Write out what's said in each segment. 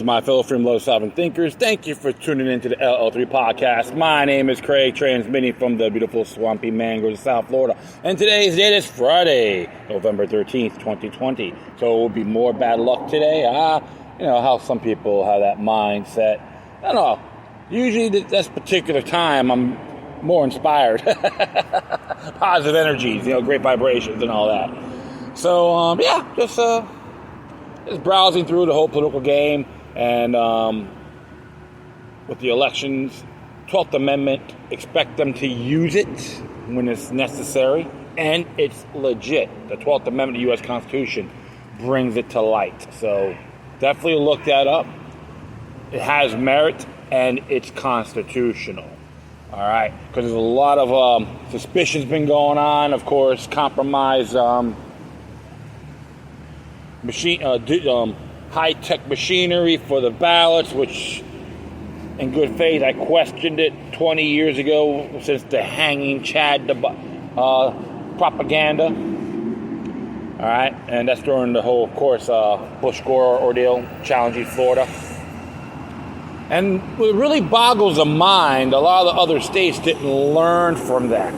my fellow freedom solving thinkers. Thank you for tuning into the LL3 podcast. My name is Craig, transmitting from the beautiful swampy mangroves of South Florida. And today's date is Friday, November 13th, 2020. So it will be more bad luck today. You know how some people have that mindset. I don't know. Usually this particular time, I'm more inspired. Positive energies, great vibrations and all that. So, just browsing through the whole political game, and with the elections, 12th Amendment, expect them to use it when it's necessary, and it's legit. The 12th Amendment of the U.S. Constitution brings it to light. So definitely look that up. It has merit, and it's constitutional. All right, because there's a lot of suspicions been going on. Of course, compromise high-tech machinery for the ballots, which, in good faith, I questioned it 20 years ago since the hanging Chad propaganda. All right, and that's during the whole, of course, Bush-Gore ordeal challenging Florida. And what really boggles the mind, a lot of the other states didn't learn from that.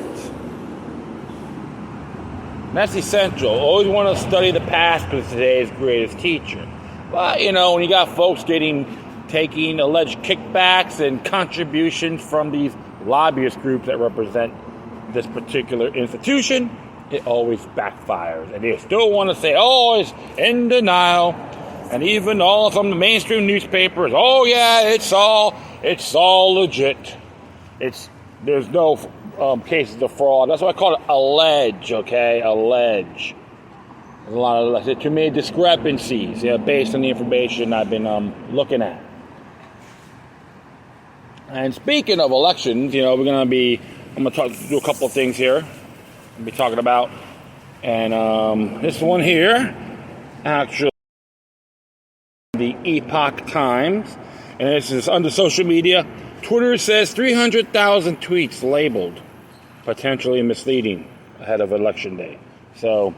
And that's essential. Always want to study the past because it's today's greatest teacher. But, when you got folks taking alleged kickbacks and contributions from these lobbyist groups that represent this particular institution, it always backfires. And they still want to say, it's in denial. And even all from the mainstream newspapers, it's all legit. There's no cases of fraud. That's why I call it allege, okay? Allege. There's a lot of too many discrepancies, based on the information I've been looking at. And speaking of elections, I'm going to do a couple of things here. I'll be talking about, and this one here, actually, the Epoch Times, and this is under social media. Twitter says 300,000 tweets labeled potentially misleading ahead of Election Day. So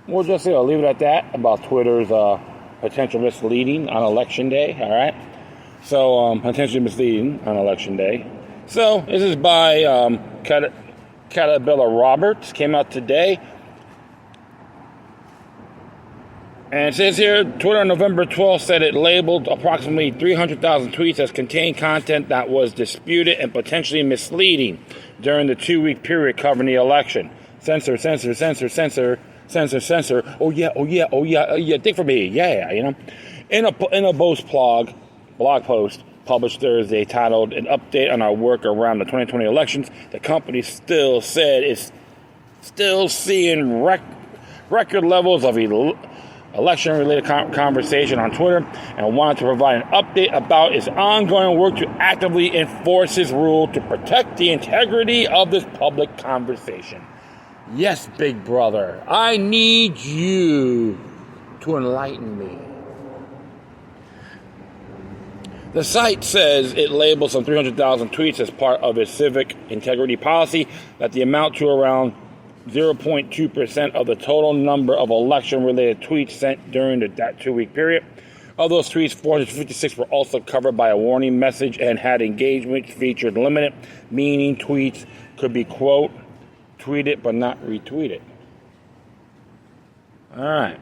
we'll just leave it at that about Twitter's potential misleading on Election Day. All right. So potentially misleading on Election Day. So this is by Catabella Roberts. Came out today. And it says here, Twitter on November 12th said it labeled approximately 300,000 tweets as contained content that was disputed and potentially misleading during the 2-week period covering the election. Censor. Oh yeah. Think for me. Yeah. In a blog post published Thursday titled "An Update on Our Work Around the 2020 Elections," the company still said it's still seeing record levels of election-related conversation on Twitter, and wanted to provide an update about its ongoing work to actively enforce its rule to protect the integrity of this public conversation. Yes, big brother, I need you to enlighten me. The site says it labels some 300,000 tweets as part of its civic integrity policy, that the amount to around 0.2% of the total number of election-related tweets sent during that 2-week period. Of those tweets, 456 were also covered by a warning message and had engagement featured limited, meaning tweets could be, quote, tweeted but not retweeted. All right.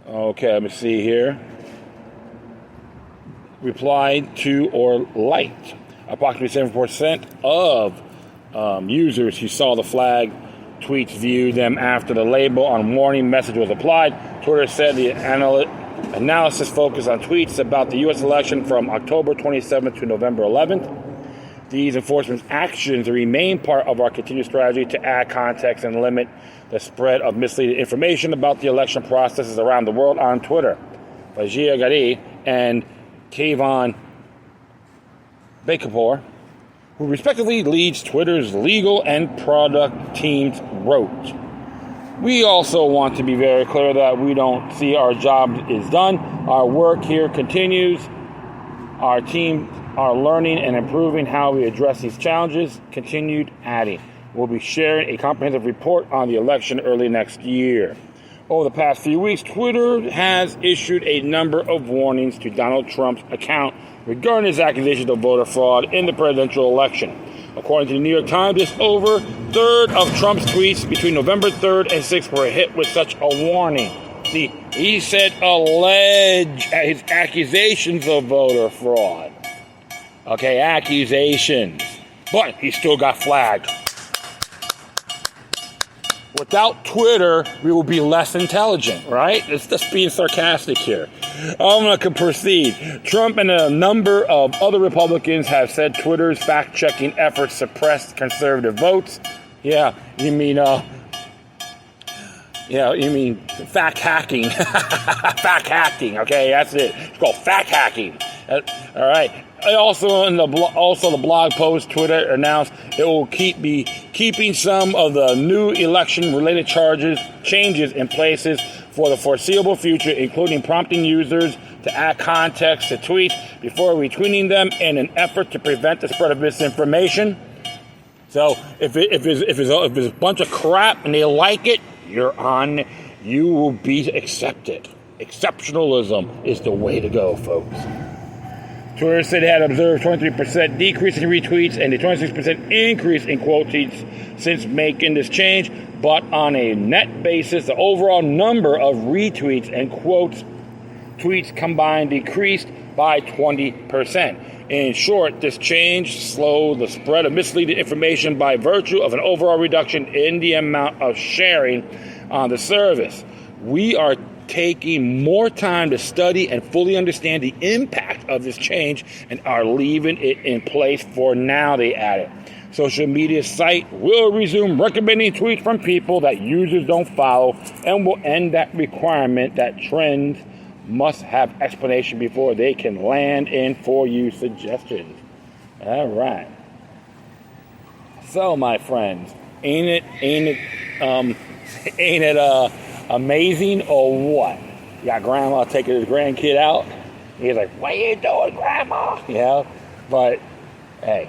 Okay, let me see here. Replied to or liked. Approximately 7% of users who saw the flag tweets viewed them after the label on warning message was applied. Twitter said the analysis focused on tweets about the U.S. election from October 27th to November 11th. These enforcement actions remain part of our continued strategy to add context and limit the spread of misleading information about the election processes around the world on Twitter. Fajia Gadi and Kayvon Bakerpour, who respectively leads Twitter's legal and product teams, wrote, "We also want to be very clear that we don't see our job is done. Our work here continues. Our team are learning and improving how we address these challenges." Continued, adding, "We'll be sharing a comprehensive report on the election early next year." Over the past few weeks, Twitter has issued a number of warnings to Donald Trump's account regarding his accusations of voter fraud in the presidential election. According to the New York Times, just over a third of Trump's tweets between November 3rd and 6th were hit with such a warning. See, he said allege his accusations of voter fraud. Okay, accusations. But he still got flagged. Without Twitter, we will be less intelligent, right? It's just being sarcastic here. I'm going to proceed. Trump and a number of other Republicans have said Twitter's fact-checking efforts suppressed conservative votes. Yeah, you mean fact hacking. Fact hacking, okay, that's it. It's called fact hacking. All right. Also, the blog post, Twitter announced it will be keeping some of the new election-related changes in places for the foreseeable future, including prompting users to add context to tweets before retweeting them in an effort to prevent the spread of misinformation. So, if it's a bunch of crap and they like it, you will be accepted. Exceptionalism is the way to go, folks. Twitter said it had observed 23% decrease in retweets and a 26% increase in quote tweets since making this change, but on a net basis, the overall number of retweets and quotes tweets combined decreased by 20%. In short, this change slowed the spread of misleading information by virtue of an overall reduction in the amount of sharing on the service. We are taking more time to study and fully understand the impact of this change and are leaving it in place for now, they added. Social media site will resume recommending tweets from people that users don't follow and will end that requirement that trends must have explanation before they can land in for you suggestions. All right. So, my friends, ain't it amazing or what? You got grandma taking his grandkid out. He's like, "What are you doing, grandma?" But hey,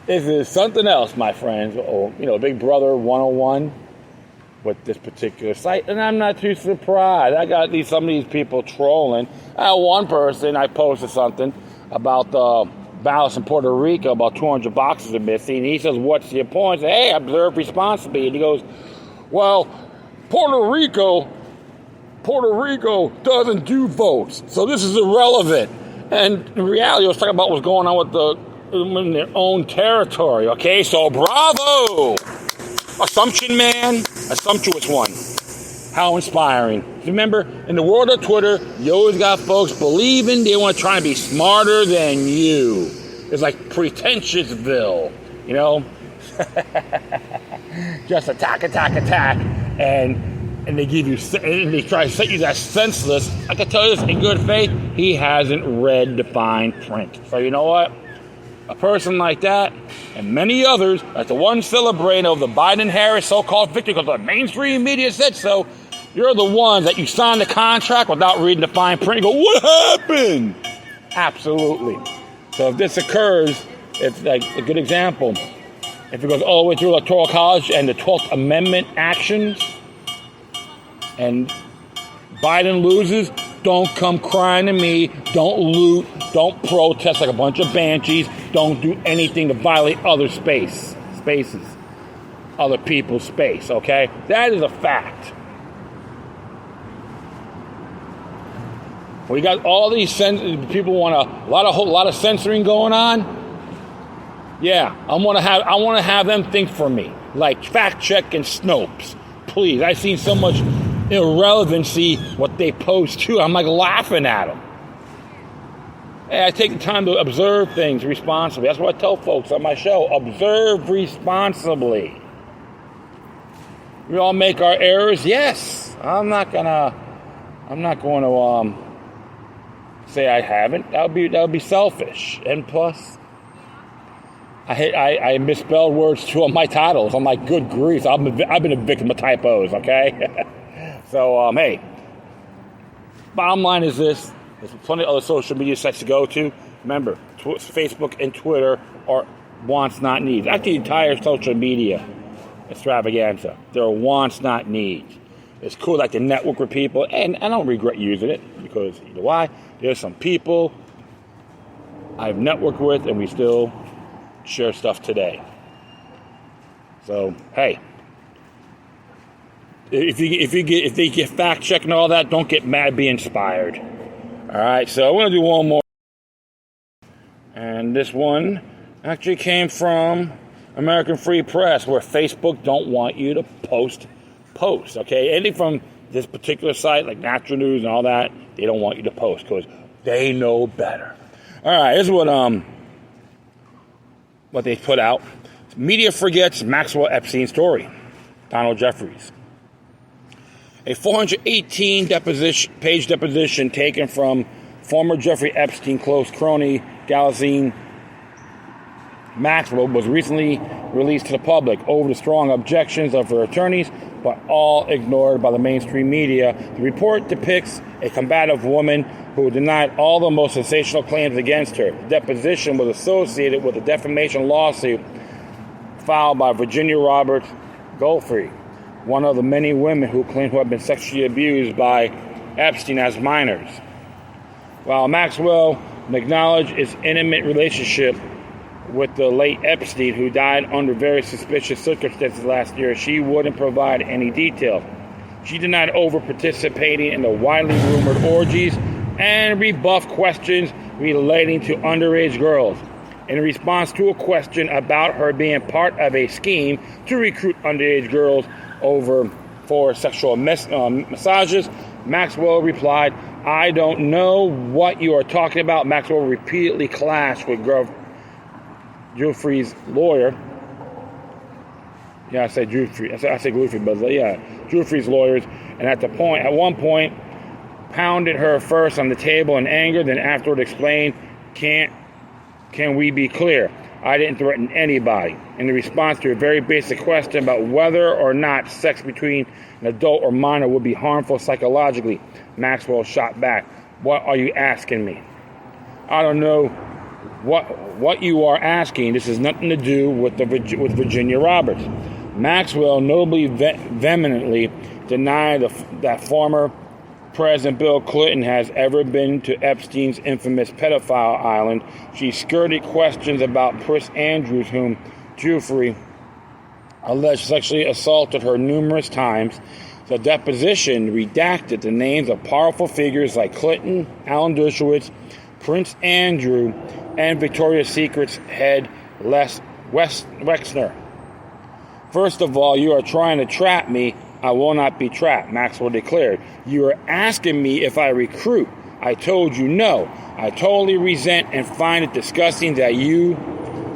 this is something else, my friends. Or Big Brother 101 with this particular site, and I'm not too surprised. I got some of these people trolling. One person, I posted something about the ballots in Puerto Rico, about 200 boxes are missing. And he says, "What's your point?" I say, "Hey, observe responsibly." And he goes, "Well, Puerto Rico doesn't do votes, so this is irrelevant." And in reality, I was talking about what's going on in their own territory. Okay, so bravo, assumption man, assumptuous one. How inspiring! Remember, in the world of Twitter, you always got folks believing they want to try and be smarter than you. It's like pretentiousville, just attack, and they give you, and they try to set you that senseless. I can tell you this in good faith, he hasn't read the fine print. So you know what? A person like that, and many others, like the one celebrating of the Biden-Harris so-called victory because the mainstream media said so, you're the ones that you signed the contract without reading the fine print. You go, what happened? Absolutely. So if this occurs, it's like a good example. If it goes all the way through Electoral College and the 12th Amendment actions, and Biden loses, don't come crying to me. Don't loot. Don't protest like a bunch of banshees. Don't do anything to violate other spaces, other people's space, okay? That is a fact. We got all these people want a lot of censoring going on. Yeah, I want to have them think for me, like fact check and Snopes. Please, I've seen so much irrelevancy what they post too. I'm like laughing at them. Hey, I take the time to observe things responsibly. That's what I tell folks on my show. Observe responsibly. We all make our errors. Yes, I'm not going to say I haven't. That would be selfish. And plus, I misspelled words too on my titles. I'm like, good grief. I've been a victim of typos. Okay. So hey, bottom line is this: there's plenty of other social media sites to go to. Remember, Facebook and Twitter are wants, not needs. Actually, the entire social media extravaganza. They're wants, not needs. It's cool, like, to network with people, and I don't regret using it, because, you know why? There's some people I've networked with, and we still share stuff today. So, hey, if they get fact check and all that, don't get mad, be inspired. All right, so I want to do one more, and this one actually came from American Free Press, where Facebook don't want you to post. Okay, anything from this particular site, like Natural News and all that, they don't want you to post because they know better. All right, here's what they put out. Media forgets Maxwell Epstein story. Donald Jeffries. A 418-page deposition taken from former Jeffrey Epstein close crony Ghislaine Maxwell was recently released to the public over the strong objections of her attorneys, but all ignored by the mainstream media. The report depicts a combative woman who denied all the most sensational claims against her. The deposition was associated with a defamation lawsuit filed by Virginia Roberts Godfrey, one of the many women who claim to have been sexually abused by Epstein as minors. While Maxwell acknowledged his intimate relationship with the late Epstein, who died under very suspicious circumstances last year, she wouldn't provide any details. She denied over-participating in the widely rumored orgies and rebuffed questions relating to underage girls. In response to a question about her being part of a scheme to recruit underage girls for sexual massages, Maxwell replied, "I don't know what you are talking about." Maxwell repeatedly clashed with Jeffrey's lawyer. Yeah, I said Jeffrey. I said Jeffrey, but yeah, Jeffrey's lawyers. And at one point, pounded her first on the table in anger, then afterward explained, Can we be clear? I didn't threaten anybody." In response to a very basic question about whether or not sex between an adult or minor would be harmful psychologically, Maxwell shot back, "What are you asking me? I don't know what you are asking. This has nothing to do with Virginia Roberts." Maxwell notably vehemently denied that former President Bill Clinton has ever been to Epstein's infamous pedophile island. She skirted questions about Prince Andrew, whom Jeffrey alleged sexually assaulted her numerous times. The deposition redacted the names of powerful figures like Clinton, Alan Dershowitz, Prince Andrew, and Victoria's Secret's head Les Wexner. "First of all, you are trying to trap me. I will not be trapped," Maxwell declared. "You are asking me if I recruit. I told you no. I totally resent and find it disgusting that you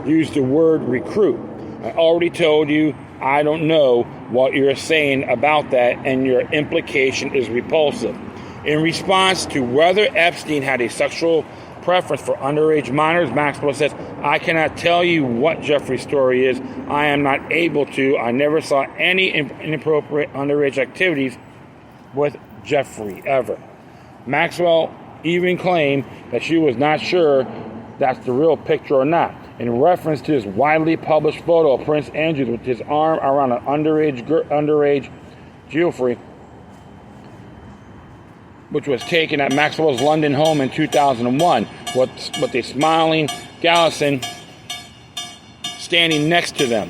use the word recruit. I already told you I don't know what you're saying about that, and your implication is repulsive." In response to whether Epstein had a sexual preference for underage minors, Maxwell says, "I cannot tell you what Jeffrey's story is. I am not able to. I never saw any inappropriate underage activities with Jeffrey, ever." Maxwell even claimed that she was not sure that's the real picture or not, in reference to his widely published photo of Prince Andrew with his arm around an underage Jeffrey, which was taken at Maxwell's London home in 2001, with a smiling Ghislaine standing next to them.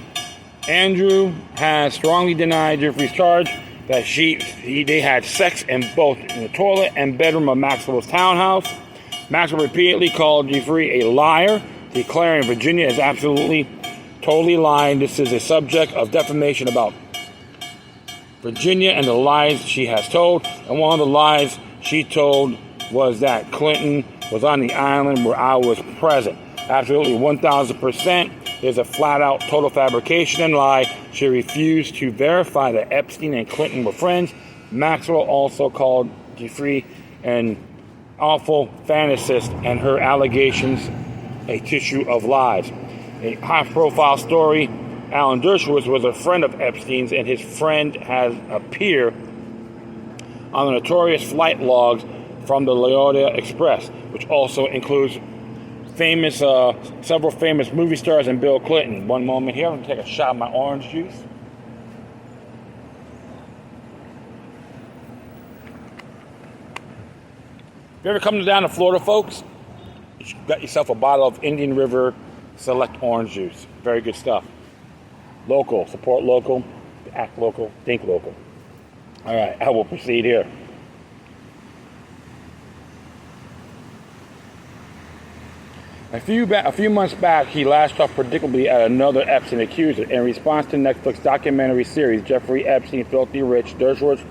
Andrew has strongly denied Jeffrey's charge that they had sex in both the toilet and bedroom of Maxwell's townhouse. Maxwell repeatedly called Jeffrey a liar, declaring Virginia is absolutely, totally lying. This is a subject of defamation about Virginia and the lies she has told. And one of the lies she told was that Clinton was on the island where I was present. Absolutely 1,000% is a flat-out total fabrication and lie. She refused to verify that Epstein and Clinton were friends. Maxwell also called Jeffrey an awful fantasist and her allegations a tissue of lies. A high-profile story, Alan Dershowitz was a friend of Epstein's, and his friend has appeared on the notorious flight logs from the Leota Express, which also includes several famous movie stars and Bill Clinton. One moment here, I'm going to take a shot of my orange juice. If you ever come down to Florida, folks, you got yourself a bottle of Indian River Select Orange Juice. Very good stuff. Local. Support local. Act local. Think local. All right, I will proceed here. A few months back, he lashed off predictably at another Epstein accuser. In response to Netflix documentary series Jeffrey Epstein, Filthy Rich, Dershowitz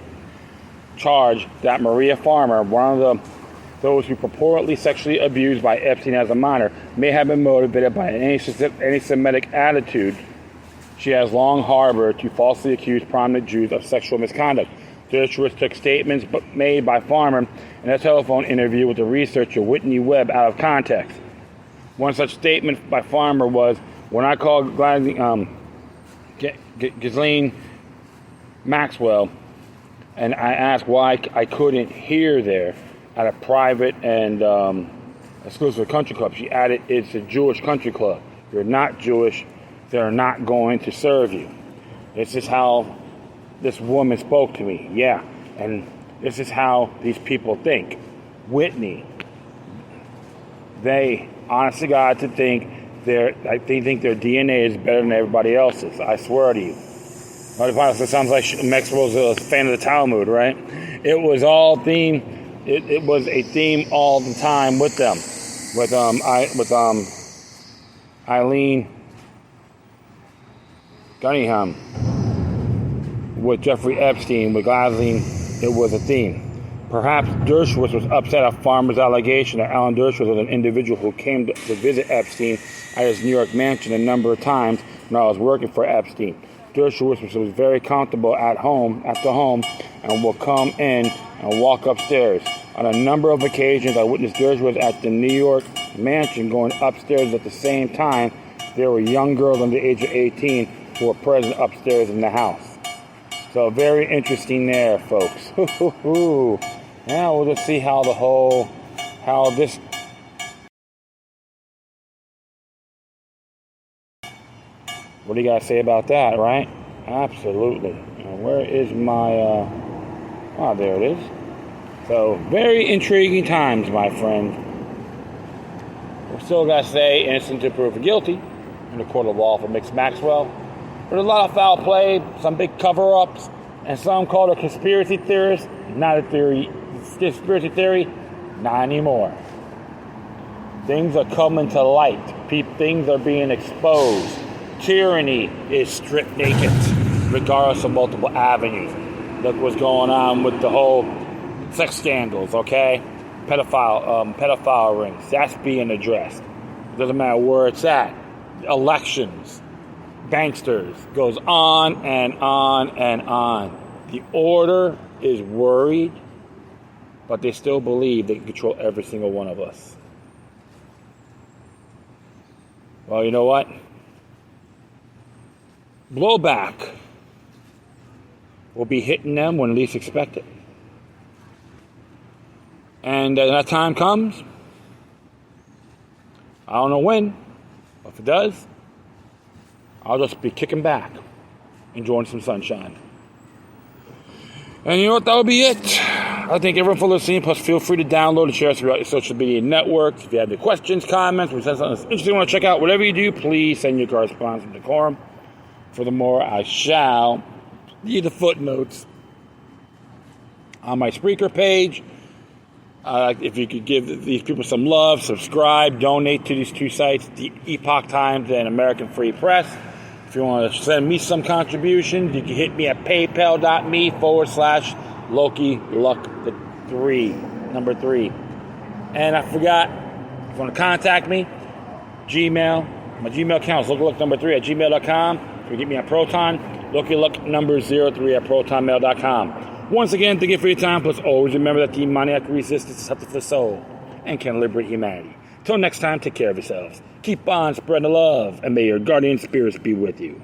charged that Maria Farmer, one of those who purportedly sexually abused by Epstein as a minor, may have been motivated by an anti-Semitic attitude she has long harbored to falsely accuse prominent Jews of sexual misconduct. Dershowitz took statements made by Farmer in a telephone interview with the researcher Whitney Webb out of context. One such statement by Farmer was, when I called Ghislaine Maxwell and I asked why I couldn't hear there at a private and exclusive country club, she added, it's a Jewish country club. You're not Jewish, they're not going to serve you. This is how this woman spoke to me. Yeah, and this is how these people think. Whitney, they, honest to God, to think they think their DNA is better than everybody else's. I swear to you. It sounds like Maxwell's a fan of the Talmud, right? It was all theme. It was a theme all the time with them, with Eileen Cunningham, with Jeffrey Epstein, with Ghislaine. It was a theme. Perhaps Dershowitz was upset at Farmer's allegation that Alan Dershowitz was an individual who came to visit Epstein at his New York mansion a number of times when I was working for Epstein. Dershowitz was very comfortable at the home, and will come in and walk upstairs. On a number of occasions, I witnessed Dershowitz at the New York mansion going upstairs at the same time. There were young girls under the age of 18 who were present upstairs in the house. So very interesting there, folks. Now we'll just see how this. What do you guys say about that, right? Absolutely. Now, where is my, there it is. So, very intriguing times, my friend. We're still going to say innocent until proven guilty in the court of law for Maxwell. There's a lot of foul play, some big cover-ups, and some call it conspiracy theorists. Not a theory. Conspiracy theory, not anymore. Things are coming to light. Things are being exposed. Tyranny is stripped naked, regardless of multiple avenues. Look what's going on with the whole sex scandals, okay? Pedophile rings. That's being addressed. Doesn't matter where it's at. Elections. Banksters. Goes on and on and on. The order is worried, but they still believe they can control every single one of us. Well, you know what? Blowback will be hitting them when least expected. And when that time comes, I don't know when, but if it does, I'll just be kicking back, enjoying some sunshine. And you know what? That will be it. I thank everyone for listening. Plus, feel free to download and share us throughout your social media networks. If you have any questions, comments, or something that's interesting you want to check out, whatever you do, please send your correspondence with decorum. Furthermore, I shall leave the footnotes on my Spreaker page. If you could give these people some love, subscribe, donate to these two sites, the Epoch Times and American Free Press. If you want to send me some contributions, you can hit me at paypal.me/LokiLuck3, number 3. And I forgot, if you want to contact me, Gmail, my Gmail account is LokiLuck3 @gmail.com. You can get me on Proton, LokiLuck03 at protonmail.com. Once again, thank you for your time. Plus, always remember that demoniac resistance is healthy for the soul and can liberate humanity. Till next time, take care of yourselves. Keep on spreading the love, and may your guardian spirits be with you.